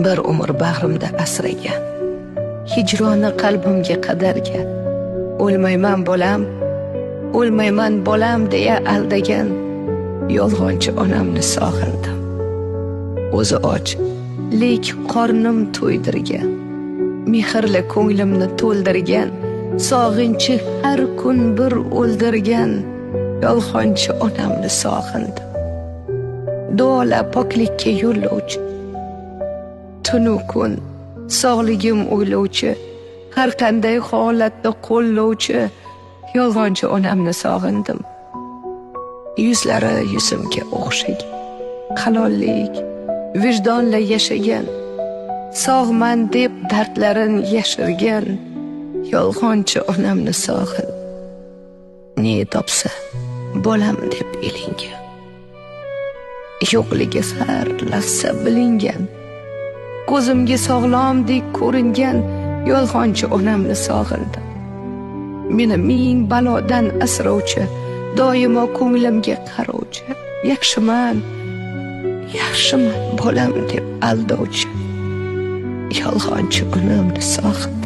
bir umr bag'rimda asragan, hijroni qalbimga qadargan, o'lmayman bolam, o'lmayman bolam deya aldagan yolg'onchi onamni sog'indim. O'zi och, lek qornim to'ydirgan, mehrli ko'nglimni to'ldirgan, sog'inchi har kun bir o'ldirgan yolg'onchi onamni sog'indim. Duola poklikka yo'llovchi, tunu kun sog'ligim o'ylovchi, har qanday holatda qo'llovchi yolg'onchi onamni sog'indim. Yuzlari yuzimga o'xshagan, halollik, vijdonla yashagan, sog'man deb dardlarin yashirgan yolg'onchi onamni sog'in. Ne topsa bolam deb elingan, yo'qligi har lahza bilingan, ko'zimga sog'lomdek ko'ringan yolg'onchi onamni sog'indim. Meni ming balodan asrovchi, doimo ko'nglimga qarovchi, yaxshiman, yaxshiman bolam deb aldovchi yolg'onchi onamni sog'indim.